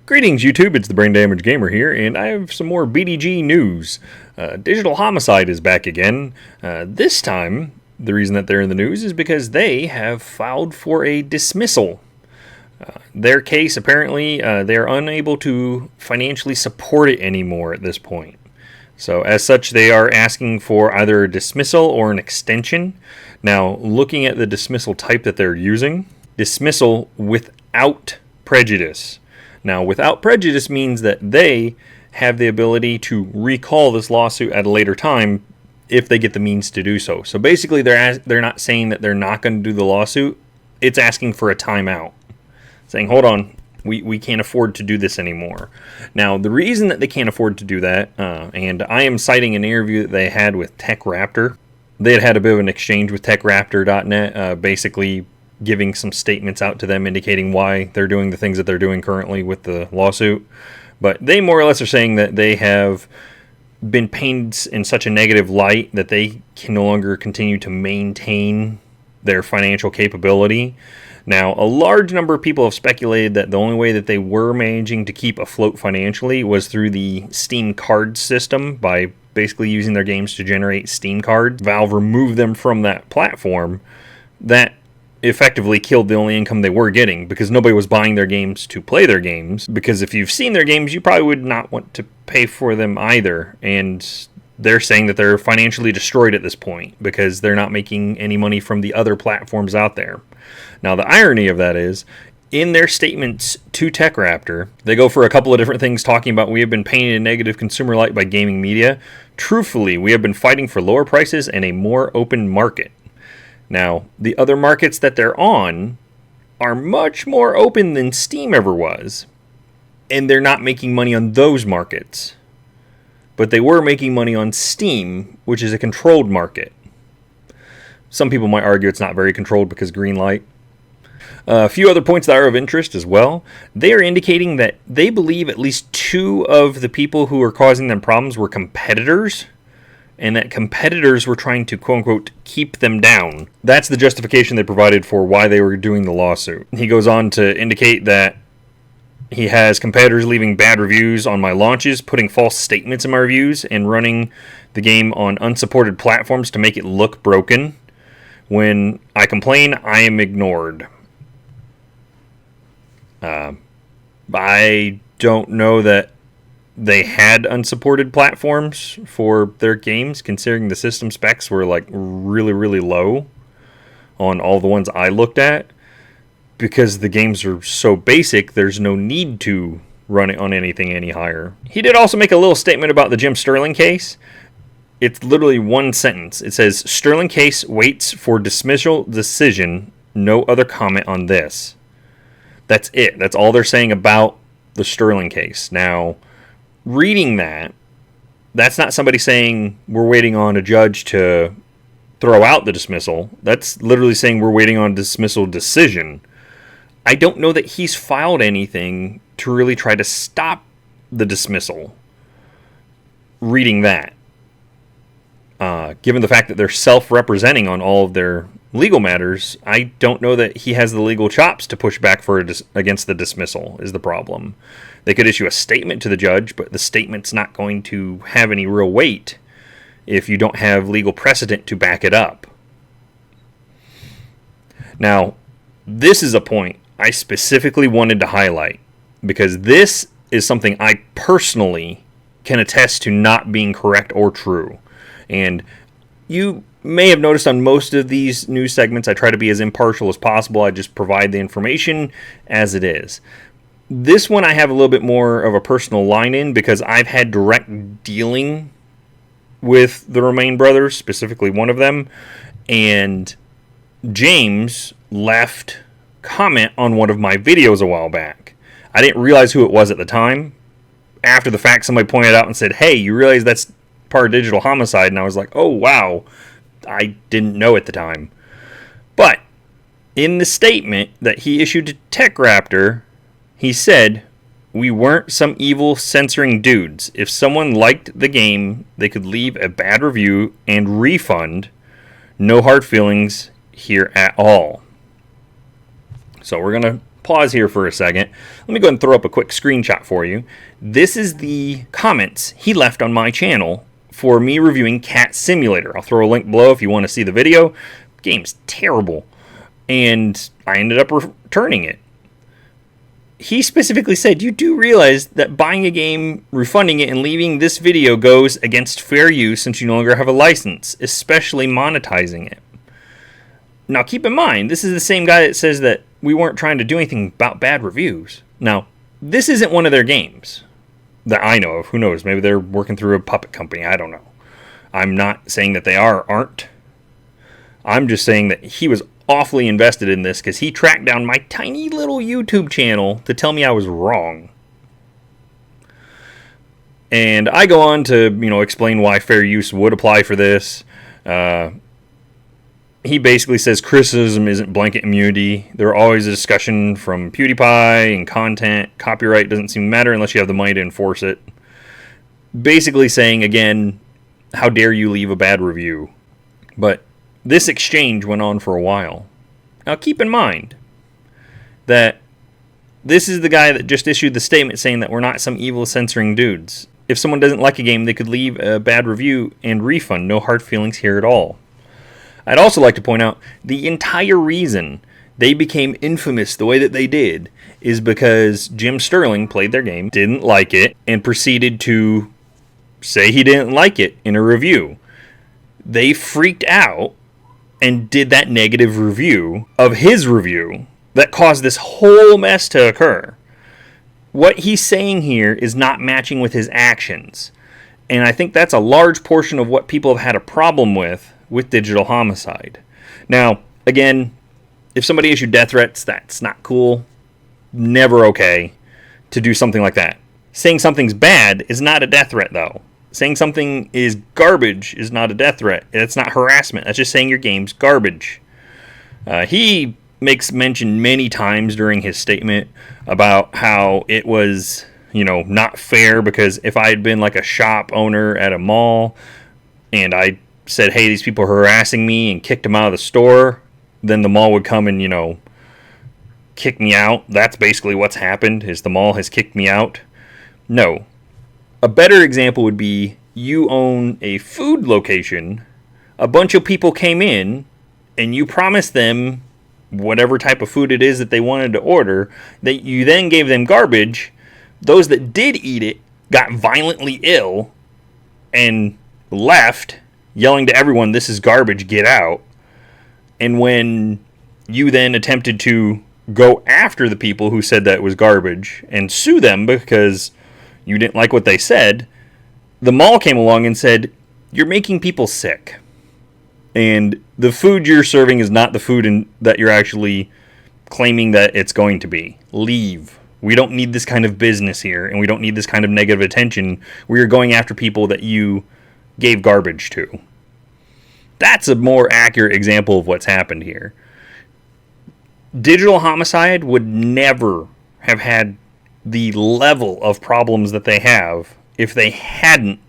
Greetings YouTube, it's the Brain Damage Gamer here, and I have some more BDG news. Digital Homicide is back again. This time, the reason that they're in the news is because they have filed for a dismissal. Their case, apparently, they're unable to financially support it anymore at this point. So as such, they are asking for either a dismissal or an extension. Now, looking at the dismissal type that they're using, dismissal without prejudice. Now, without prejudice means that they have the ability to recall this lawsuit at a later time if they get the means to do so. So basically, they're not saying that they're not going to do the lawsuit. It's asking for a timeout, saying, hold on, we can't afford to do this anymore. Now, the reason that they can't afford to do that, and I am citing an interview that they had with TechRaptor. They had a bit of an exchange with TechRaptor.net, basically giving some statements out to them indicating why they're doing the things that they're doing currently with the lawsuit. But they more or less are saying that they have been painted in such a negative light that they can no longer continue to maintain their financial capability. Now, a large number of people have speculated that the only way that they were managing to keep afloat financially was through the Steam card system, by basically using their games to generate Steam cards. Valve removed them from that platform. That effectively killed the only income they were getting, because nobody was buying their games to play their games. Because if you've seen their games, you probably would not want to pay for them either. And they're saying that they're financially destroyed at this point because they're not making any money from the other platforms out there. Now, the irony of that is, in their statements to TechRaptor, they go for a couple of different things, talking about we have been painted in negative consumer light by gaming media. Truthfully, we have been fighting for lower prices and a more open market. Now, the other markets that they're on are much more open than Steam ever was, and they're not making money on those markets. But they were making money on Steam, which is a controlled market. Some people might argue it's not very controlled because green light. A few other points that are of interest as well. They are indicating that they believe at least two of the people who are causing them problems were competitors, and that competitors were trying to, quote-unquote, keep them down. That's the justification they provided for why they were doing the lawsuit. He goes on to indicate that he has competitors leaving bad reviews on my launches, putting false statements in my reviews, and running the game on unsupported platforms to make it look broken. When I complain, I am ignored. I don't know that they had unsupported platforms for their games, considering the system specs were like really, really low on all the ones I looked at. Because the games are so basic, there's no need to run it on anything any higher. He did also make a little statement about the Jim Sterling case. It's literally one sentence. It says, Sterling case waits for dismissal decision. No other comment on this. That's it. That's all they're saying about the Sterling case. Now, reading that, that's not somebody saying we're waiting on a judge to throw out the dismissal. That's literally saying we're waiting on a dismissal decision. I don't know that he's filed anything to really try to stop the dismissal. Reading that. Given the fact that they're self-representing on all of their legal matters, I don't know that he has the legal chops to push back against the dismissal, is the problem. They could issue a statement to the judge, but the statement's not going to have any real weight if you don't have legal precedent to back it up. Now, this is a point I specifically wanted to highlight, because this is something I personally can attest to not being correct or true. And you may have noticed on most of these news segments, I try to be as impartial as possible. I just provide the information as it is. This one I have a little bit more of a personal line in, because I've had direct dealing with the Romain brothers, specifically one of them. And James left comment on one of my videos a while back. I didn't realize who it was at the time. After the fact, somebody pointed out and said, hey, you realize that's part of Digital Homicide? And I was like, oh, wow. I didn't know at the time. But in the statement that he issued to TechRaptor, he said, we weren't some evil censoring dudes. If someone liked the game, they could leave a bad review and refund. No hard feelings here at all. So we're going to pause here for a second. Let me go ahead and throw up a quick screenshot for you. This is the comments he left on my channel for me reviewing Cat Simulator. I'll throw a link below if you want to see the video. Game's terrible, and I ended up returning it. He specifically said, you do realize that buying a game, refunding it, and leaving this video goes against fair use since you no longer have a license, especially monetizing it. Now keep in mind, this is the same guy that says that we weren't trying to do anything about bad reviews. Now, this isn't one of their games that I know of. Who knows? Maybe they're working through a puppet company. I don't know. I'm not saying that they aren't. I'm just saying that he was awfully invested in this because he tracked down my tiny little YouTube channel to tell me I was wrong. And I go on to, explain why fair use would apply for this. He basically says criticism isn't blanket immunity. There's always a discussion from PewDiePie and content. Copyright doesn't seem to matter unless you have the money to enforce it. Basically saying, again, how dare you leave a bad review. But this exchange went on for a while. Now keep in mind that this is the guy that just issued the statement saying that we're not some evil censoring dudes. If someone doesn't like a game, they could leave a bad review and refund. No hard feelings here at all. I'd also like to point out the entire reason they became infamous the way that they did is because Jim Sterling played their game, didn't like it, and proceeded to say he didn't like it in a review. They freaked out and did that negative review of his review that caused this whole mess to occur. What he's saying here is not matching with his actions. And I think that's a large portion of what people have had a problem with Digital Homicide. Now, again, if somebody issued death threats, that's not cool. Never okay to do something like that. Saying something's bad is not a death threat, though. Saying something is garbage is not a death threat. It's not harassment. That's just saying your game's garbage. He makes mention many times during his statement about how it was, not fair because if I had been like a shop owner at a mall and I said, hey, these people are harassing me and kicked them out of the store, then the mall would come and, kick me out. That's basically what's happened, is the mall has kicked me out. No. A better example would be you own a food location, a bunch of people came in, and you promised them whatever type of food it is that they wanted to order, that you then gave them garbage. Those that did eat it got violently ill and left, yelling to everyone, this is garbage, get out. And when you then attempted to go after the people who said that it was garbage and sue them because you didn't like what they said, the mall came along and said, you're making people sick. And the food you're serving is not the food that you're actually claiming that it's going to be. Leave. We don't need this kind of business here, and we don't need this kind of negative attention where you're going after people that you gave garbage to. That's a more accurate example of what's happened here. Digital Homicide would never have had the level of problems that they have if they hadn't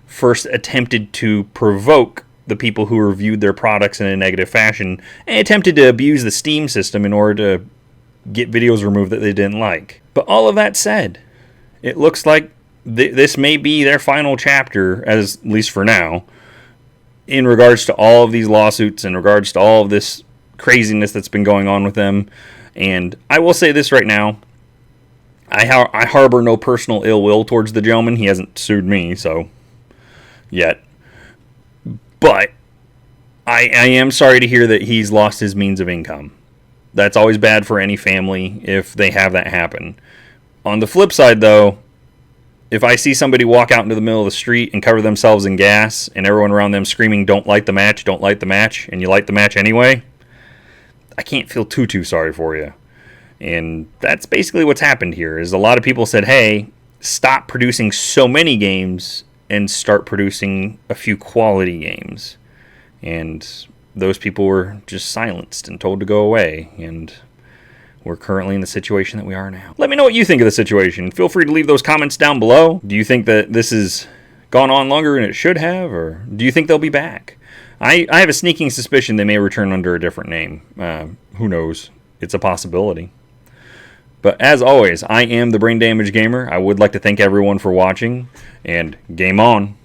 first attempted to provoke the people who reviewed their products in a negative fashion and attempted to abuse the Steam system in order to get videos removed that they didn't like. But all of that said, it looks like this may be their final chapter, at least for now, in regards to all of these lawsuits, in regards to all of this craziness that's been going on with them. And I will say this right now, I harbor no personal ill will towards the gentleman. He hasn't sued me, so, yet. But I am sorry to hear that he's lost his means of income. That's always bad for any family if they have that happen. On the flip side, though, if I see somebody walk out into the middle of the street and cover themselves in gas and everyone around them screaming, don't light the match, don't light the match, and you light the match anyway, I can't feel too sorry for you. And that's basically what's happened here, is a lot of people said, hey, stop producing so many games and start producing a few quality games. And those people were just silenced and told to go away. And we're currently in the situation that we are now. Let me know what you think of the situation. Feel free to leave those comments down below. Do you think that this has gone on longer than it should have? Or do you think they'll be back? I have a sneaking suspicion they may return under a different name. Who knows? It's a possibility. But as always, I am the Brain Damage Gamer. I would like to thank everyone for watching, and game on.